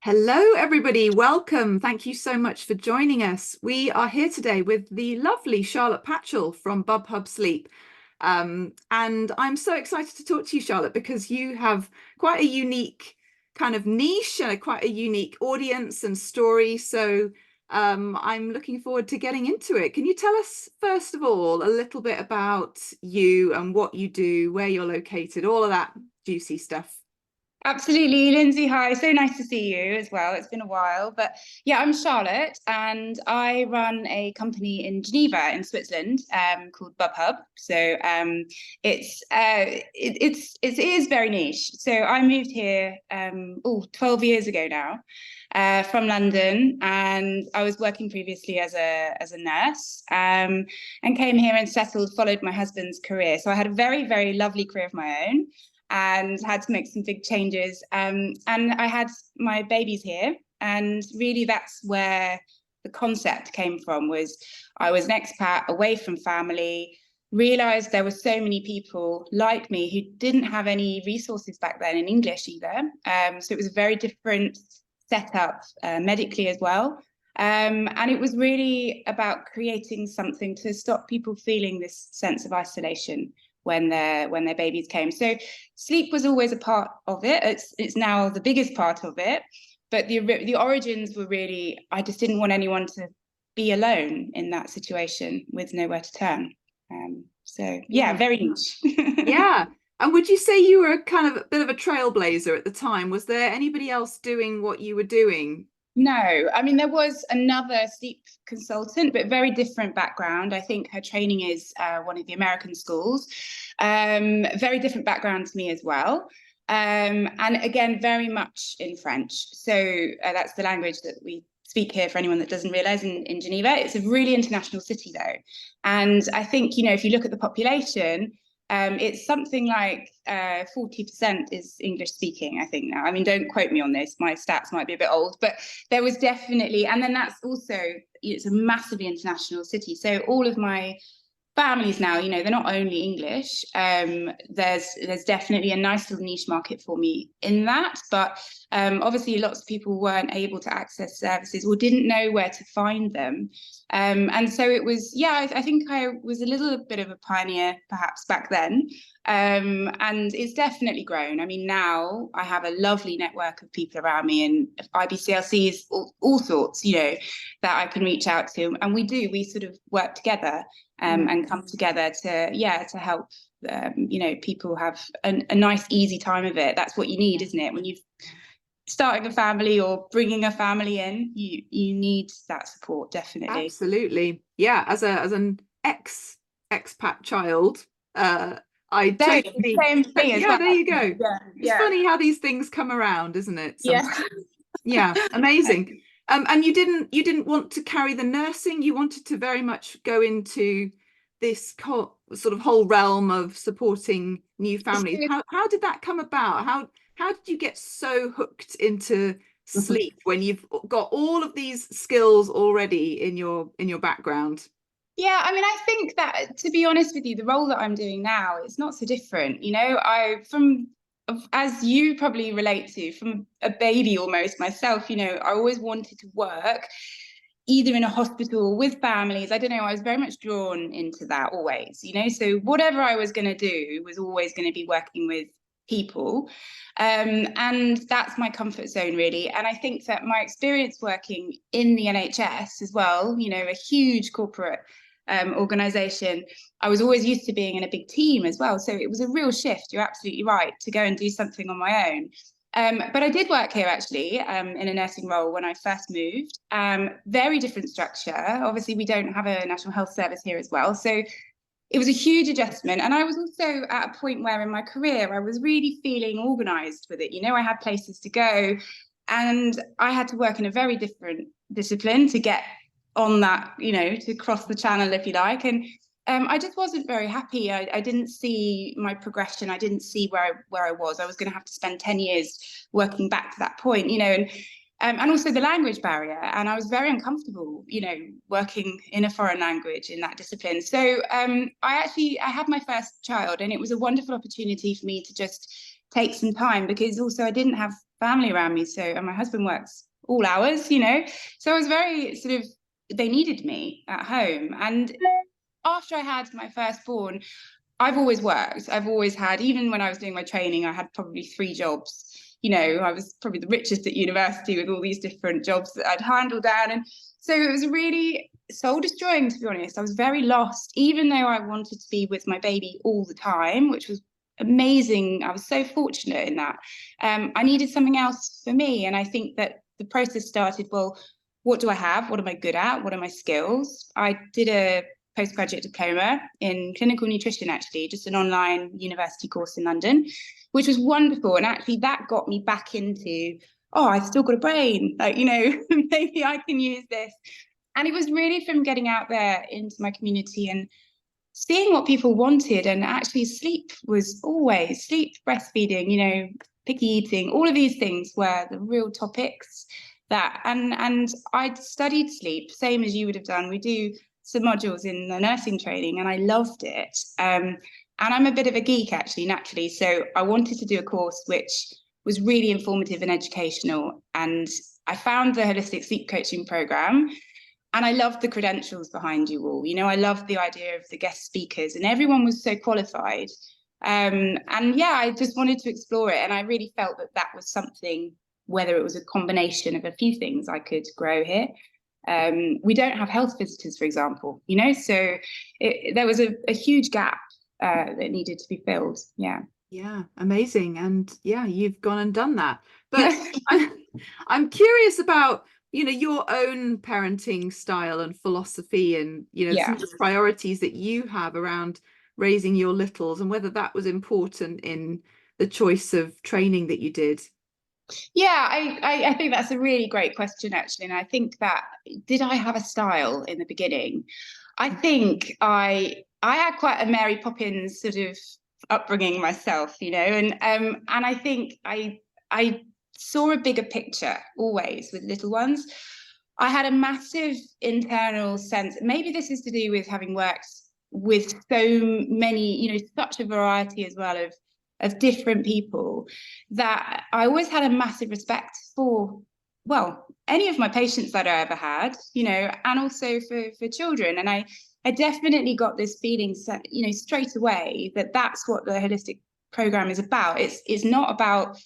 Hello, everybody. Welcome. Thank you so much for joining us. We are here today with the lovely Charlotte Patchell from Hub Sleep. And I'm so excited to talk to you, Charlotte, because you have quite a unique kind of niche and quite a unique audience and story. So I'm looking forward to getting into it. Can you tell us, first of all, a little bit about you and what you do, where you're located, all of that juicy stuff? Absolutely, Lindsay. Hi, so nice to see you as well. It's been a while, but yeah, I'm Charlotte, and I run a company in Geneva, in Switzerland, called Hub. It is very niche. So I moved here 12 years ago now, from London, and I was working previously as a nurse, and came here and settled, followed my husband's career. So I had a very, very lovely career of my own and had to make some big changes. And I had my babies here, and really that's where the concept came from. Was I was an expat away from family, realized there were so many people like me who didn't have any resources back then in English either. So it was a very different setup medically as well. And it was really about creating something to stop people feeling this sense of isolation when their babies came. So sleep was always a part of it. It's now the biggest part of it. But the origins were really, I just didn't want anyone to be alone in that situation with nowhere to turn. So yeah, Yeah. very niche. Yeah. And would you say you were kind of a bit of a trailblazer at the time? Was there anybody else doing what you were doing? No, I mean, there was another sleep consultant, but very different background. I think her training is one of the American schools. Very different background to me as well. And again, very much in French. So that's the language that we speak here for anyone that doesn't realize in Geneva. It's a really international city, though. And I think, if you look at the population, it's something like 40% is English speaking, I think now. I mean, don't quote me on this. My stats might be a bit old, but there was definitely, and then that's also, it's a massively international city. So all of my families now, they're not only English. There's definitely a nice little niche market for me in that, but obviously lots of people weren't able to access services or didn't know where to find them. And so it was, yeah, I think I was a little bit of a pioneer perhaps back then. And it's definitely grown. I mean, now I have a lovely network of people around me and IBCLCs, all sorts, that I can reach out to. And we sort of work together. And come together to help people have a nice easy time of it. That's what you need, isn't it? When you're starting a family or bringing a family in, you need that support, definitely. Absolutely. Yeah, as an expat child, I Same, totally, same thing as yeah, well. there you go. Yeah, It's yeah, funny how these things come around, isn't it? yeah. Sometimes. Yeah, amazing. And you didn't want to carry the nursing, you wanted to very much go into this sort of whole realm of supporting new families. How did that come about? How did you get so hooked into sleep when you've got all of these skills already in your background? Yeah, I mean, I think that, to be honest with you, the role that I'm doing now is not so different. As you probably relate to, from a baby almost myself, I always wanted to work either in a hospital with families. I don't know, I was very much drawn into that always, so whatever I was going to do was always going to be working with people. And that's my comfort zone, really. And I think that my experience working in the NHS as well, a huge corporate organization, I was always used to being in a big team as well. So it was a real shift. You're absolutely right, to go and do something on my own. But I did work here actually, in a nursing role when I first moved. Very different structure. Obviously, we don't have a national health service here as well. So it was a huge adjustment. And I was also at a point where in my career, I was really feeling organized with it. I had places to go, and I had to work in a very different discipline to get on that, to cross the channel, if you like. And I just wasn't very happy. I didn't see my progression. I didn't see where I was. I was going to have to spend 10 years working back to that point, and also the language barrier. And I was very uncomfortable, working in a foreign language in that discipline. So I had my first child, and it was a wonderful opportunity for me to just take some time, because also I didn't have family around me. So, and my husband works all hours, you know, so I was very sort of, they needed me at home. And after I had my firstborn, I've always worked. I've always had, even when I was doing my training, I had probably 3 jobs. You know, I was probably the richest at university with all these different jobs that I'd handled down. And so it was really soul destroying, to be honest. I was very lost, even though I wanted to be with my baby all the time, which was amazing. I was so fortunate in that. I needed something else for me. And I think that the process started, well, what do I have? What am I good at? What are my skills? I did a postgraduate diploma in clinical nutrition, actually, just an online university course in London, which was wonderful. And actually that got me back into, oh, I've still got a brain, like, you know, maybe I can use this. And it was really from getting out there into my community and seeing what people wanted. And actually sleep was always sleep, breastfeeding, you know, picky eating, all of these things were the real topics that, and I'd studied sleep, same as you would have done. We do some modules in the nursing training and I loved it. And I'm a bit of a geek actually, naturally. So I wanted to do a course which was really informative and educational. And I found the holistic sleep coaching program and I loved the credentials behind you all. You know, I loved the idea of the guest speakers and everyone was so qualified. And yeah, I just wanted to explore it. And I really felt that that was something, whether it was a combination of a few things I could grow here. We don't have health visitors, for example, you know, so there was a huge gap that needed to be filled. Yeah. Yeah, amazing. And yeah, you've gone and done that. But I'm curious about, you know, your own parenting style and philosophy and, you know, some Yeah. of the priorities that you have around raising your littles and whether that was important in the choice of training that you did. Yeah, I think that's a really great question, actually. And I think that, did I have a style in the beginning? I think I had quite a Mary Poppins sort of upbringing myself, you know, and I think I saw a bigger picture always with little ones. I had a massive internal sense. Maybe this is to do with having worked with so many, you know, such a variety as well of different people, that I always had a massive respect for, well, any of my patients that I ever had, you know, and also for children. And I definitely got this feeling, you know, straight away that that's what the holistic program is about. It's not about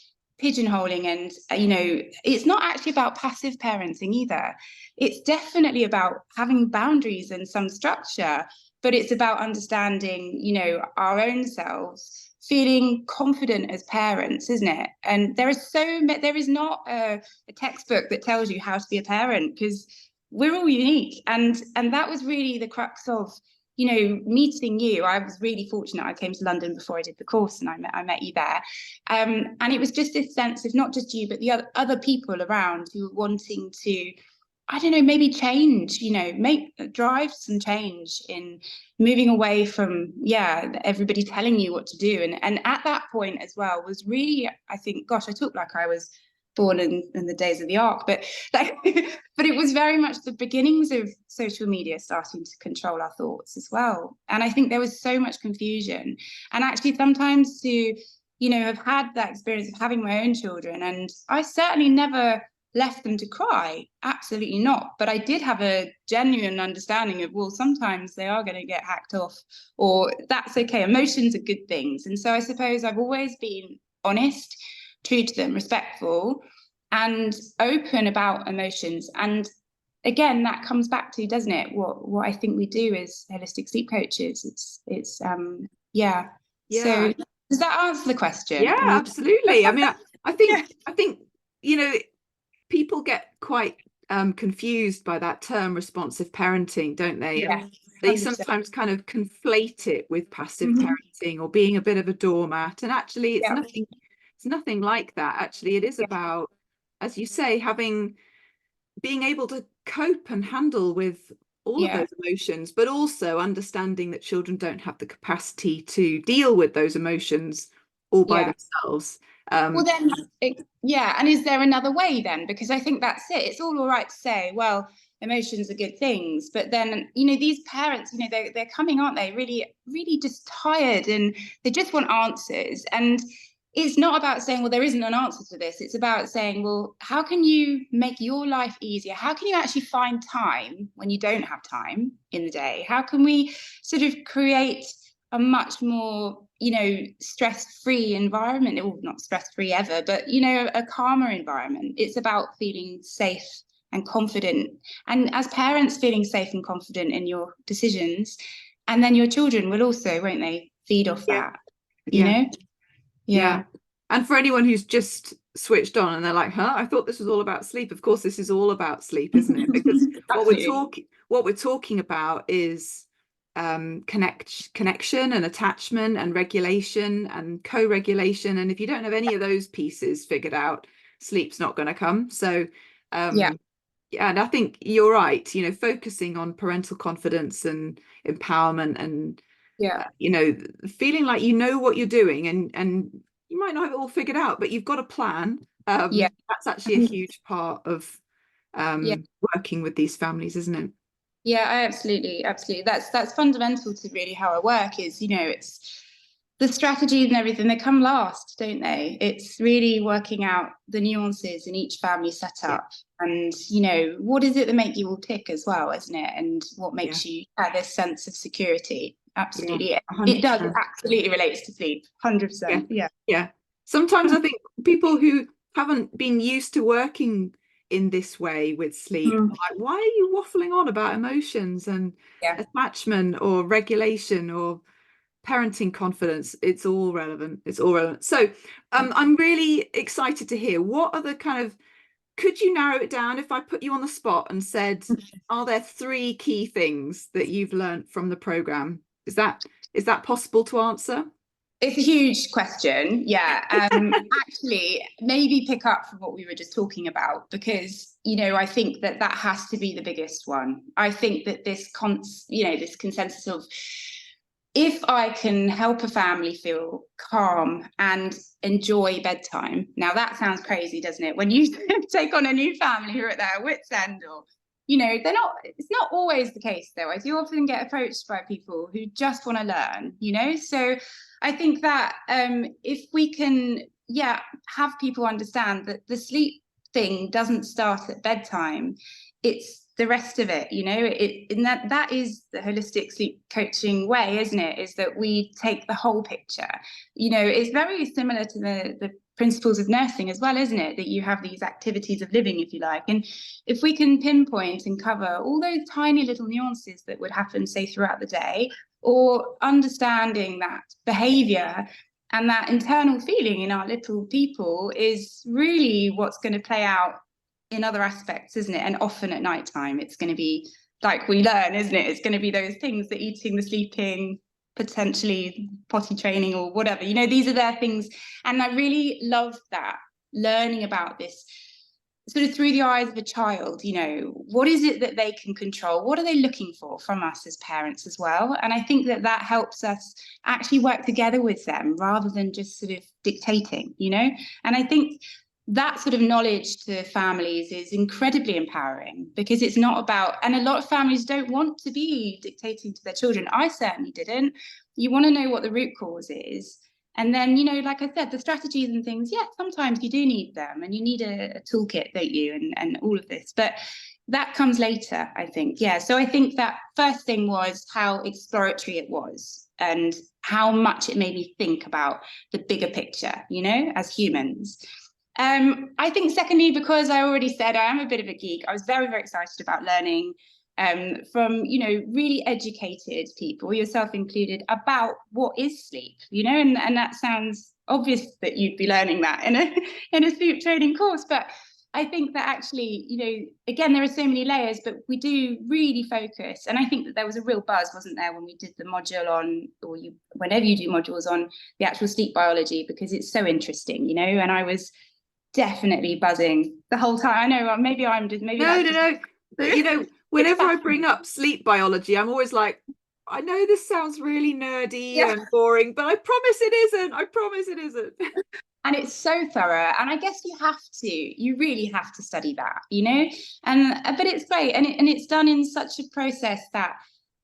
pigeonholing, and you know, it's not actually about passive parenting either. It's definitely about having boundaries and some structure, but it's about understanding, you know, our own selves, feeling confident as parents, isn't it? And there is not a textbook that tells you how to be a parent, because we're all unique. And that was really the crux of, you know, meeting you. I was really fortunate. I came to London before I did the course, and I met you there. And it was just this sense of not just you, but the other people around who were wanting to, I don't know, maybe change, you know, drive some change in moving away from, yeah, everybody telling you what to do. And at that point as well was really, I think, gosh, I talk like I was born in the days of the Ark, but like, but it was very much the beginnings of social media starting to control our thoughts as well. And I think there was so much confusion. And actually sometimes to, you know, have had that experience of having my own children, and I certainly never left them to cry, absolutely not, but I did have a genuine understanding of, well, sometimes they are going to get hacked off, or that's okay, emotions are good things. And so I suppose I've always been honest, true to them, respectful and open about emotions. And again, that comes back to, doesn't it, what I think we do as holistic sleep coaches. It's yeah. Yeah. So does that answer the question? Yeah, I mean, absolutely. I mean, yeah, I think, you know, people get quite confused by that term responsive parenting, don't they? yeah, And they 100%. sometimes kind of conflate it with passive Mhm. parenting or being a bit of a doormat. And actually Yeah, it's nothing like that. Actually, it is yeah, about, as you say, being able to cope and handle with all of yeah, those emotions, but also understanding that children don't have the capacity to deal with those emotions all by yeah. themselves. Well, then, yeah. And is there another way then? Because I think that's it. It's all right to say, well, emotions are good things, but then, you know, these parents, you know, they're coming, aren't they? Really, really just tired, and they just want answers. And it's not about saying, well, there isn't an answer to this. It's about saying, well, how can you make your life easier? How can you actually find time when you don't have time in the day? How can we sort of create a much more, stress-free environment? Or not stress-free ever, but, a calmer environment. It's about feeling safe and confident. And as parents, feeling safe and confident in your decisions. And then your children will also, won't they, feed off that, Yeah. Yeah. And for anyone who's just switched on and they're like, huh, I thought this was all about sleep. Of course, this is all about sleep, isn't it? Because what we're talking about is connection and attachment and regulation and co-regulation. And if you don't have any of those pieces figured out, sleep's not going to come. So Yeah. and I think you're right, focusing on parental confidence and empowerment and feeling like what you're doing, and you might not have it all figured out, but you've got a plan. That's actually a huge part of working with these families, isn't it? Yeah, absolutely. That's fundamental to really how I work is, it's the strategies and everything, they come last, don't they? It's really working out the nuances in each family setup and, what is it that make you all tick as well, isn't it? And what makes you have this sense of security. Absolutely. Yeah, It does, it absolutely relates to sleep. 100%. Yeah. Sometimes I think people who haven't been used to working in this way with sleep, like, why are you waffling on about emotions and attachment or regulation or parenting confidence? It's all relevant. It's all relevant. So I'm really excited to hear what are the could you narrow it down if I put you on the spot and said, are there 3 key things that you've learned from the program? Is that possible to answer? It's a huge question. Yeah. Actually, maybe pick up from what we were just talking about, because, I think that has to be the biggest one. I think that this consensus of, if I can help a family feel calm and enjoy bedtime. Now that sounds crazy, doesn't it? When you take on a new family who are at their wits' end, or it's not always the case though. I do often get approached by people who just want to learn, so I think that if we can have people understand that the sleep thing doesn't start at bedtime, it's the rest of it, and that is the holistic sleep coaching way, isn't it? Is that we take the whole picture. It's very similar to the principles of nursing as well, isn't it? That you have these activities of living, if you like. And if we can pinpoint and cover all those tiny little nuances that would happen, say, throughout the day, or understanding that behavior and that internal feeling in our little people is really what's going to play out in other aspects, isn't it? And often at night time, it's going to be like we learn, isn't it? It's going to be those things, the eating, the sleeping, potentially potty training or whatever, these are their things. And I really love that, learning about this sort of through the eyes of a child. What is it that they can control? What are they looking for from us as parents as well? And I think that helps us actually work together with them rather than just sort of dictating, and I think that sort of knowledge to families is incredibly empowering, because it's not about, and a lot of families don't want to be dictating to their children. I certainly didn't. You want to know what the root cause is. And then, like I said, the strategies and things, sometimes you do need them and you need a toolkit, don't you? And all of this, but that comes later, I think. So I think that first thing was how exploratory it was and how much it made me think about the bigger picture, as humans. I think secondly, because I already said I am a bit of a geek, I was very, very excited about learning from, really educated people, yourself included, about what is sleep, and that sounds obvious that you'd be learning that in a sleep training course. But I think that actually, again, there are so many layers, but we do really focus. And I think that there was a real buzz, wasn't there, when we did the module on, or whenever you do modules on the actual sleep biology, because it's so interesting, and I was definitely buzzing the whole time. I know, maybe I'm just no. Whenever I bring up sleep biology, I'm always like, I know this sounds really nerdy and boring, but I promise it isn't. I promise it isn't. And it's so thorough. And I guess you really have to study that, but it's great. And it's done in such a process that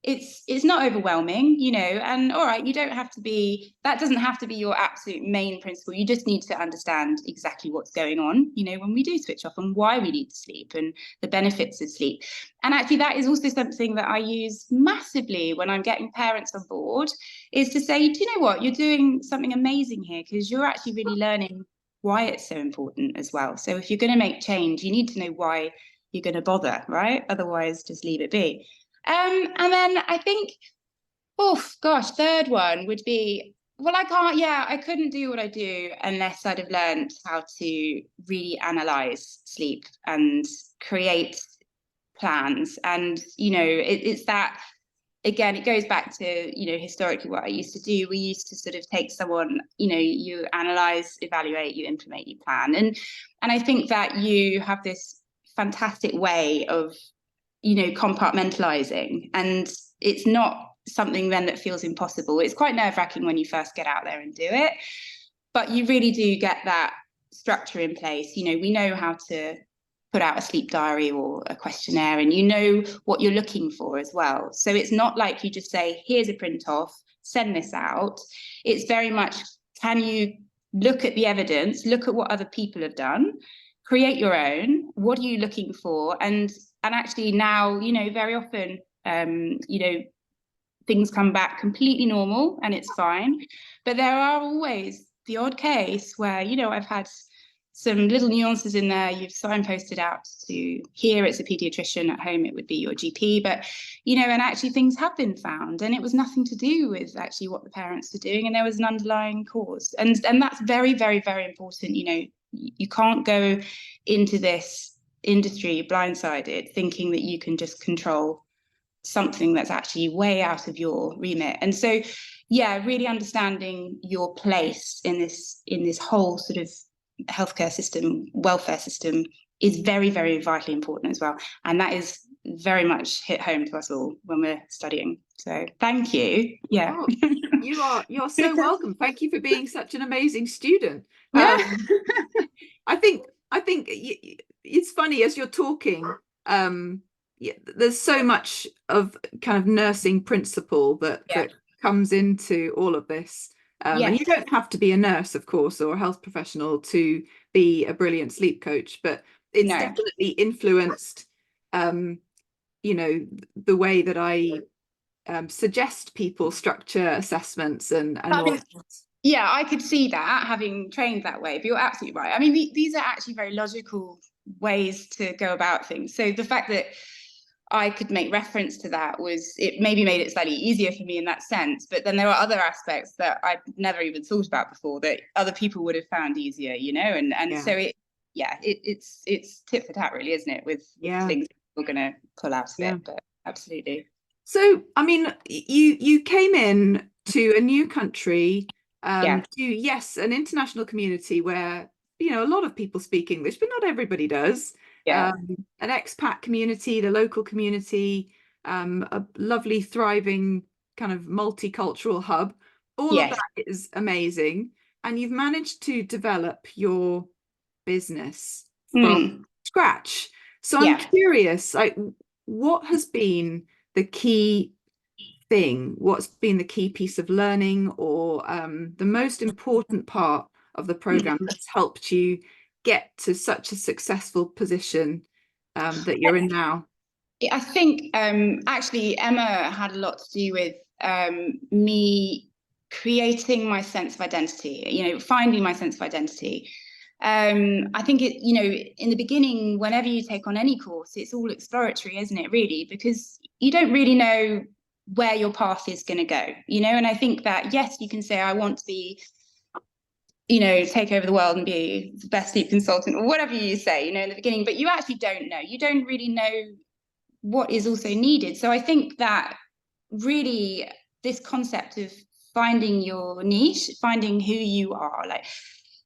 it's not overwhelming, you know, and all right, you don't have to be, that doesn't have to be your absolute main principle. You just need to understand exactly what's going on, you know, when we do switch off, and why we need to sleep and the benefits of sleep. And actually that is also something that I use massively when I'm getting parents on board, is to say, do you know what, you're doing something amazing here, because you're actually really learning why it's so important as well. So if you're going to make change, you need to know why you're going to bother, right? Otherwise just leave it be. And then I think, oh gosh, third one would be, well, I couldn't do what I do unless I'd have learned how to really analyze sleep and create plans. And, you know, it's that, again, it goes back to, you know, historically what I used to do. We used to sort of take someone, you know, you analyze, evaluate, you implement, you plan. And I think that you have this fantastic way of, you know, compartmentalizing, and it's not something then that feels impossible. It's quite nerve-wracking when you first get out there and do it, but you really do get that structure in place. You know, we know how to put out a sleep diary or a questionnaire, and you know what you're looking for as well. So it's not like you just say, here's a print off, send this out. It's very much, can you look at the evidence, look at what other people have done, create your own, what are you looking for? And actually now, you know, very often, you know, things come back completely normal and it's fine. But there are always the odd case where, you know, I've had some little nuances in there. You've signposted out to here, it's a pediatrician, at home it would be your GP, but, you know, and actually things have been found, and it was nothing to do with actually what the parents were doing, and there was an underlying cause. And that's very, very, very important. You know, you can't go into this industry blindsided thinking that you can just control something that's actually way out of your remit. And so, yeah, really understanding your place in this whole sort of healthcare system, welfare system, is very, very vitally important as well. And that is very much hit home to us all when we're studying. So thank you. Yeah. Oh, you're so welcome. Thank you for being such an amazing student. Yeah. I think it's funny as you're talking. Yeah, there's so much of kind of nursing principle that comes into all of this. And you don't have to be a nurse, of course, or a health professional to be a brilliant sleep coach, but it's definitely influenced, you know, the way that I suggest people structure assessments and all. Yeah, I could see that, having trained that way, but you're absolutely right. I mean, these are actually very logical ways to go about things. So the fact that I could make reference to that it maybe made it slightly easier for me in that sense. But then there are other aspects that I'd never even thought about before that other people would have found easier, you know? And so it's tit for tat, really, isn't it? With things we're going to pull out of it, but absolutely. So, I mean, you came in to a new country, to, yes, an international community where, you know, a lot of people speak English, but not everybody does. An expat community, the local community, a lovely, thriving kind of multicultural hub. All of that is amazing. And you've managed to develop your business from scratch. So I'm curious, like, what has been the key thing? What's been the key piece of learning, or the most important part of the program that's helped you get to such a successful position that you're in now? I think actually Emma had a lot to do with me creating my sense of identity, you know, finding my sense of identity. I think you know, in the beginning, whenever you take on any course, it's all exploratory, isn't it, really? Because you don't really know where your path is going to go, you know? And I think that, yes, you can say, I want to be, you know, take over the world and be the best sleep consultant, or whatever you say, you know, in the beginning, but you actually don't know. You don't really know what is also needed. So I think that really this concept of finding your niche, finding who you are, like,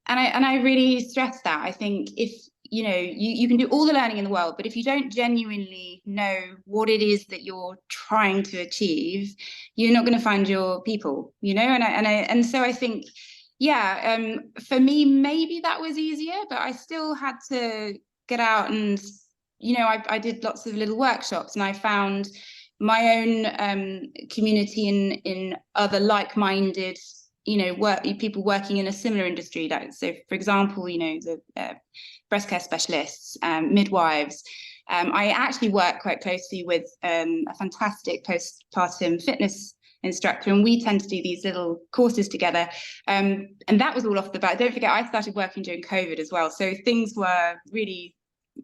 and I really stress that. I think if, you know, you can do all the learning in the world, but if you don't genuinely know what it is that you're trying to achieve, you're not going to find your people, you know? And so I think, for me, maybe that was easier, but I still had to get out and, you know, I did lots of little workshops, and I found my own community in other like-minded, people working in a similar industry. So, for example, the breast care specialists, midwives. I actually work quite closely with a fantastic postpartum fitness instructor, and we tend to do these little courses together. And that was all off the bat. Don't forget, I started working during COVID as well, so things were really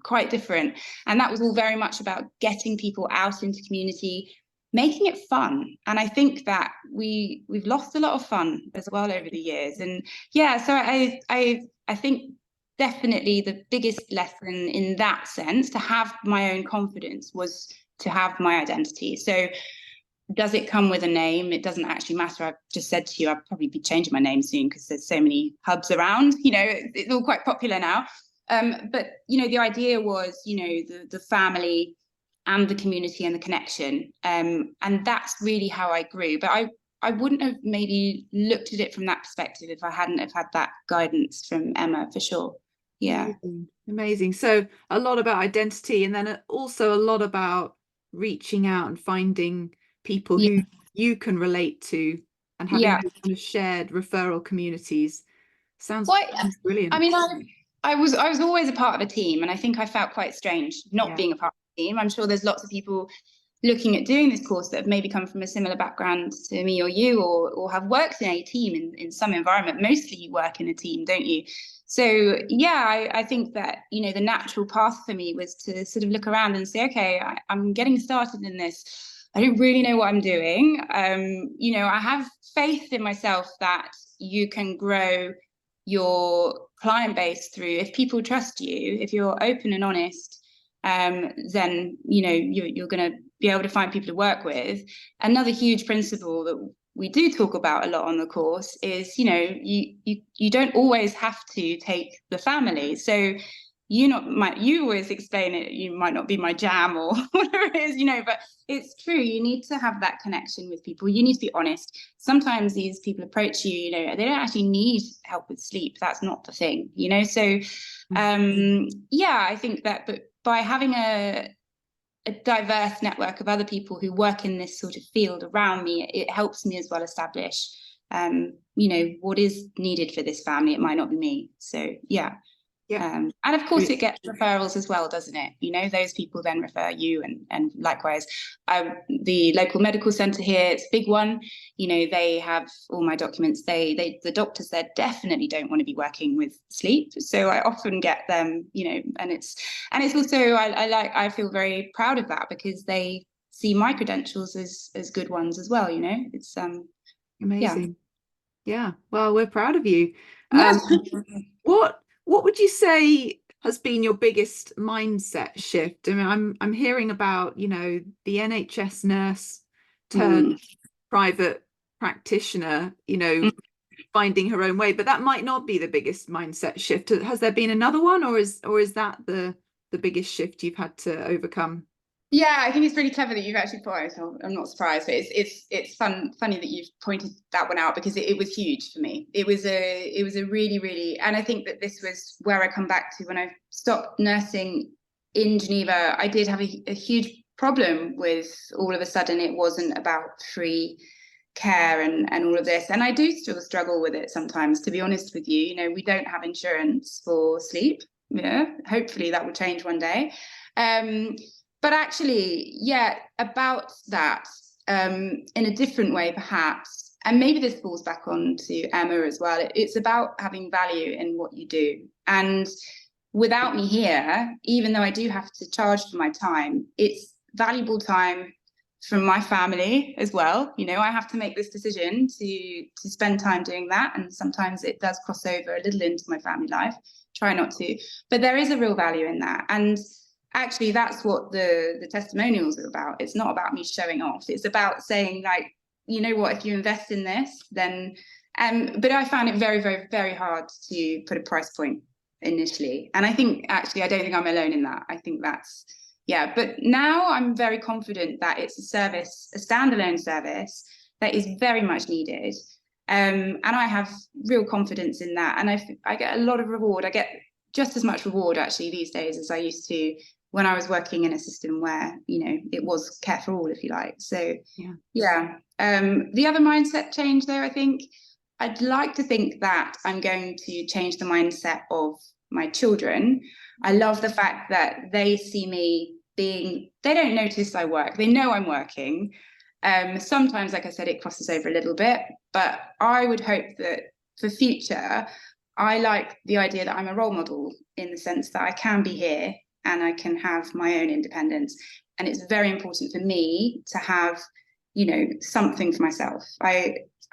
quite different. And that was all very much about getting people out into community, making it fun. And I think that we've lost a lot of fun as well over the years. And yeah, so I think definitely the biggest lesson in that sense, to have my own confidence, was to have my identity. So does it come with a name? It doesn't actually matter. I've just said to you, I'll probably be changing my name soon because there's so many hubs around. It's all quite popular now. But the idea was, the family and the community and the connection. And that's really how I grew. But I wouldn't have maybe looked at it from that perspective if I hadn't have had that guidance from Emma, for sure. Yeah. Amazing. So a lot about identity, and then also a lot about reaching out and finding people who you can relate to, and having those kind of shared referral communities. Sounds brilliant. I mean, I was always a part of a team, and I think I felt quite strange not being a part of a team. I'm sure there's lots of people looking at doing this course that have maybe come from a similar background to me or you, or have worked in a team in some environment. Mostly you work in a team, don't you? So yeah, I think that, the natural path for me was to sort of look around and say, okay, I'm getting started in this. I don't really know what I'm doing. I have faith in myself that you can grow your client base through, if people trust you, if you're open and honest, then you're going to be able to find people to work with. Another huge principle that we do talk about a lot on the course is, you don't always have to take the family. So you always explain it, you might not be my jam or whatever it is, but it's true. You need to have that connection with people. You need to be honest. Sometimes these people approach you, they don't actually need help with sleep. That's not the thing, So I think that, but by having a diverse network of other people who work in this sort of field around me, it helps me as well establish, what is needed for this family. It might not be me. So yeah. And of course it gets referrals as well, doesn't it? Those people then refer you, and likewise. The local medical centre here, it's a big one. They have all my documents. The doctors there definitely don't want to be working with sleep. So I often get them, and it's also, I feel very proud of that, because they see my credentials as good ones as well. It's amazing. Yeah. Well, we're proud of you. Yeah. What would you say has been your biggest mindset shift? I mean, I'm hearing about, the NHS nurse turned private practitioner, finding her own way, but that might not be the biggest mindset shift. Has there been another one, or is that the biggest shift you've had to overcome? Yeah, I think it's really clever that you've actually put it. I'm not surprised, but it's funny that you've pointed that one out, because it was huge for me. It was a really, really, and I think that this was where I come back to when I stopped nursing in Geneva. I did have a huge problem with, all of a sudden, it wasn't about free care and all of this, and I do still struggle with it sometimes, to be honest with you. We don't have insurance for sleep. Hopefully that will change one day. But actually, about that, in a different way, perhaps, and maybe this falls back on to Emma as well. It's about having value in what you do. And without me here, even though I do have to charge for my time, it's valuable time from my family as well. I have to make this decision to spend time doing that. And sometimes it does cross over a little into my family life. Try not to. But there is a real value in that. And actually, that's what the testimonials are about. It's not about me showing off. It's about saying, like, you know what, if you invest in this, then but I found it very, very, very hard to put a price point initially. And I think, actually, I don't think I'm alone in that. I think that's, but now I'm very confident that it's a service, a standalone service that is very much needed. And I have real confidence in that. And I get a lot of reward. I get just as much reward, actually, these days as I used to when I was working in a system where, it was care for all, if you like. So yeah. The other mindset change though, I think I'd like to think that I'm going to change the mindset of my children. I love the fact that they see me they don't notice I work. They know I'm working. Sometimes, like I said, it crosses over a little bit, but I would hope that for future, I like the idea that I'm a role model in the sense that I can be here and I can have my own independence. And it's very important for me to have, something for myself.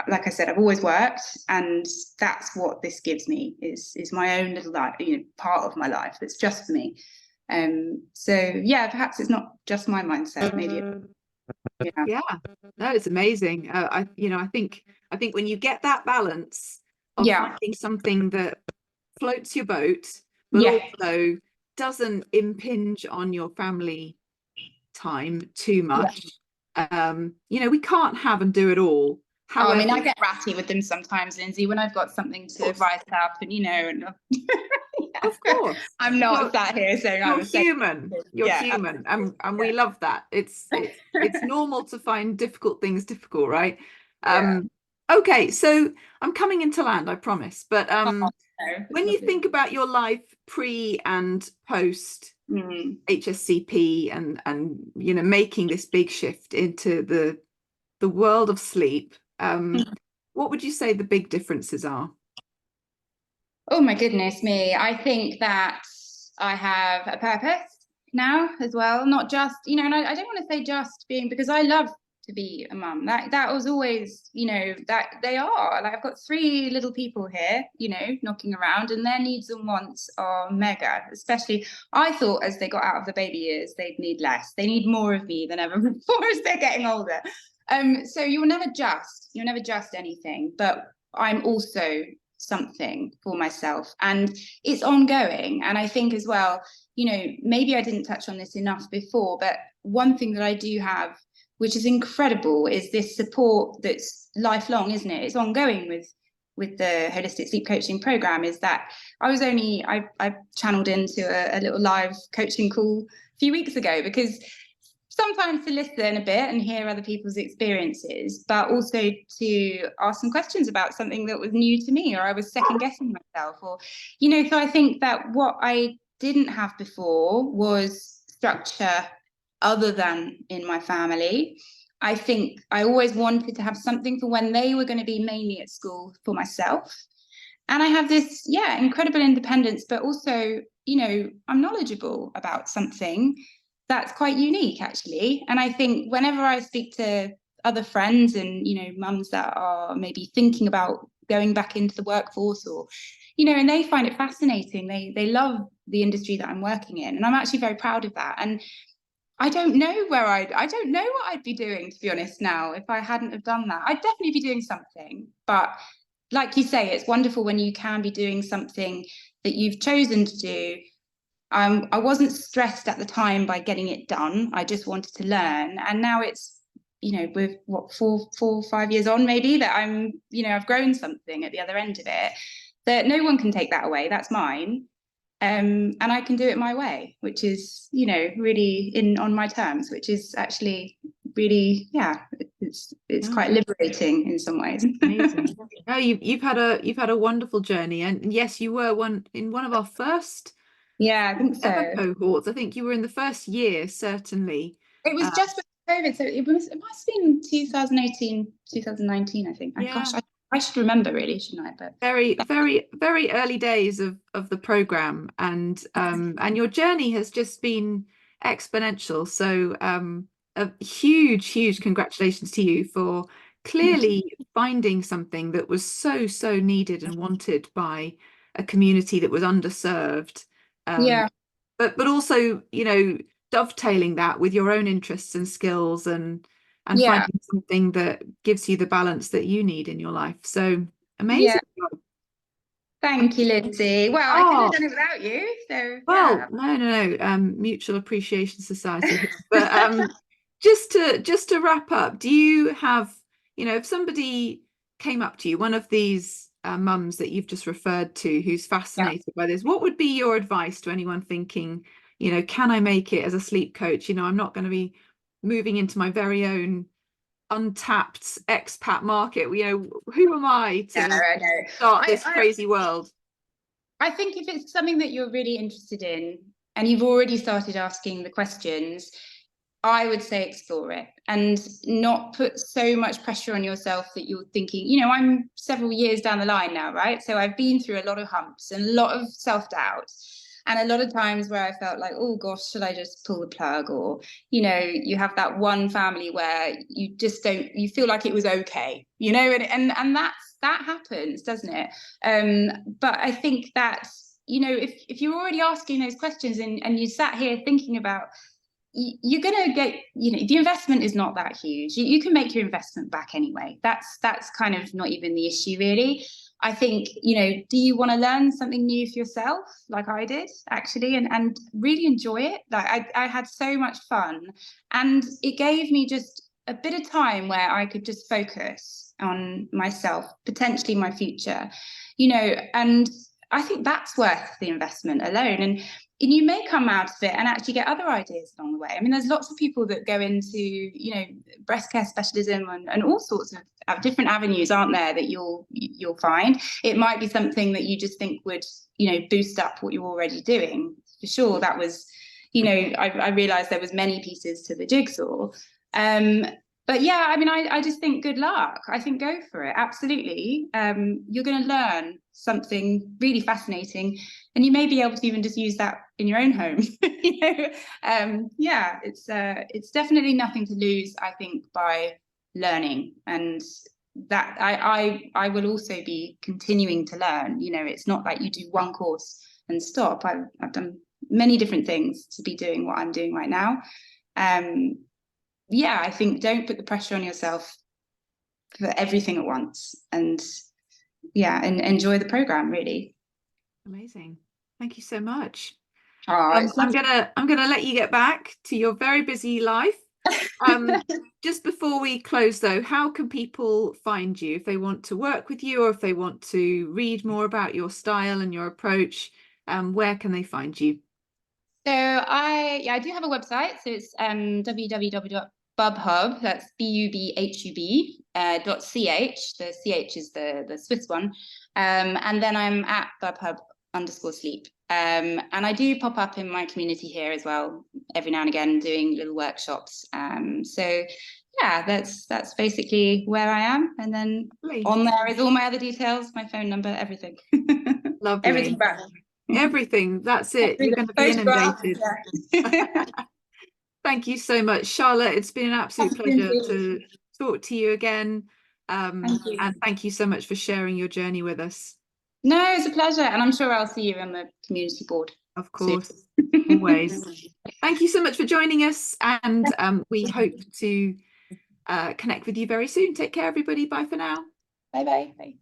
Like I said, I've always worked, and that's what this gives me is my own little life, part of my life that's just for me. So yeah, perhaps it's not just my mindset, maybe. Yeah, no, it's amazing. I think when you get that balance of Yeah, finding something that floats your boat, but yeah, also doesn't impinge on your family time too yeah. much. We can't have and do it all. Oh, I However, mean, I get ratty with them sometimes, Lindsay, when I've got something to write up, and and of course, I'm not sat here saying I you're was saying, human. You're yeah, human, and we love that. It's normal to find difficult things difficult, right? yeah. Okay, so I'm coming into land, I promise. But Oh, no, when it's you lovely. think about your life pre and post Mm. HSCP and making this big shift into the world of sleep, what would you say the big differences are? Oh my goodness me. I think that I have a purpose now as well, not just, and I don't want to say just being, because I love to be a mum. That was always, that they are. Like I've got three little people here, knocking around, and their needs and wants are mega. Especially I thought as they got out of the baby years, they'd need less. They need more of me than ever before as they're getting older. So you're never just anything, but I'm also something for myself, and it's ongoing. And I think as well, maybe I didn't touch on this enough before, but one thing that I do have, which is incredible, is this support that's lifelong, isn't it? It's ongoing with the holistic sleep coaching program. Is that I channeled into a little live coaching call a few weeks ago, because sometimes to listen a bit and hear other people's experiences, but also to ask some questions about something that was new to me, or I was second guessing myself, or, so I think that what I didn't have before was structure other than in my family. I think I always wanted to have something for when they were going to be mainly at school for myself. And I have this, incredible independence, but also, I'm knowledgeable about something that's quite unique, actually. And I think whenever I speak to other friends and, mums that are maybe thinking about going back into the workforce, or, and they find it fascinating. They love the industry that I'm working in. And I'm actually very proud of that. And I don't know I don't know what I'd be doing, to be honest, now, if I hadn't have done that. I'd definitely be doing something, but like you say, it's wonderful when you can be doing something that you've chosen to do. I wasn't stressed at the time by getting it done. I just wanted to learn. And now it's, with what, 5 years on, maybe, that I've grown something at the other end of it that no one can take that away. That's mine. And I can do it my way, which is, really on my terms, which is actually really, it's quite liberating in some ways. Amazing. No, you've had a wonderful journey, and yes, you were one of our first Yeah, I think ever so. cohorts. I think you were in the first year, certainly. It was just before COVID, so it must have been 2018, 2019, I think. Gosh, Yeah, I should remember really, shouldn't I? But very early days of the program, and your journey has just been exponential. So a huge congratulations to you for clearly finding something that was so needed and wanted by a community that was underserved. Um, yeah, but also, dovetailing that with your own interests and skills, and yeah, finding something that gives you the balance that you need in your life. So yeah. amazing. Thank you, Lindsay. Well, I couldn't have Oh, done it without you. So well, yeah, no, Mutual Appreciation Society here. But just to wrap up, do you have, if somebody came up to you, one of these mums that you've just referred to, who's yeah. fascinated by this, what would be your advice to anyone thinking, you know, can I make it as a sleep coach? You know, I'm not going to be moving into my very own untapped expat market. You know, who am I Yeah, to I know. start this crazy world? I think if it's something that you're really interested in and you've already started asking the questions, I would say explore it and not put so much pressure on yourself that you're thinking, you know, I'm several years down the line now, right? So I've been through a lot of humps and a lot of self-doubt. And a lot of times where I felt like, oh gosh, should I just pull the plug? Or, you know, you have that one family where you just don't, you feel like it was okay, you know, and that happens, doesn't it? But I think that, you know, if you're already asking those questions and you sat here thinking about, you're going to get, you know, the investment is not that huge. You can make your investment back anyway. That's kind of not even the issue, really. I think, you know, do you want to learn something new for yourself, like I did, actually, and really enjoy it? Like I had so much fun, and it gave me just a bit of time where I could just focus on myself, potentially my future, you know, and I think that's worth the investment alone. And you may come out of it and actually get other ideas along the way. I mean, there's lots of people that go into, you know, breast care specialism and all sorts of different avenues, aren't there, that you'll find. It might be something that you just think would, you know, boost up what you're already doing. For sure, that was, you know, I realized there was many pieces to the jigsaw. But yeah, I mean, I just think good luck. I think go for it. Absolutely. You're going to learn something really fascinating, and you may be able to even just use that in your own home. You know, yeah, it's definitely nothing to lose, I think, by learning, and that I will also be continuing to learn. You know, it's not like you do one course and stop. I've done many different things to be doing what I'm doing right now. Yeah, I think don't put the pressure on yourself for everything at once, and yeah, and enjoy the program, really. Amazing. Thank you so much. Oh, it's I'm lovely. gonna let you get back to your very busy life. Just before we close though, how can people find you if they want to work with you or if they want to read more about your style and your approach? Where can they find you? So I do have a website. So it's www.bubhub. That's BUBHUB .ch. The ch is the Swiss one. And then I'm at bubhub_sleep. And I do pop up in my community here as well every now and again, doing little workshops. So yeah, that's basically where I am. And then Lovely. on there is all my other details, my phone number, everything. Everything Lovely. about me. Everything. That's it. You're Everything. going to be Photograph. inundated. Yeah. Thank you so much, Charlotte. It's been an absolute pleasure Thank to talk to you again. you. And thank you so much for sharing your journey with us. No, it's a pleasure. And I'm sure I'll see you on the community board Of soon. course, always. Thank you so much for joining us, and we hope to connect with you very soon. Take care, everybody. Bye for now. Bye-bye. Bye.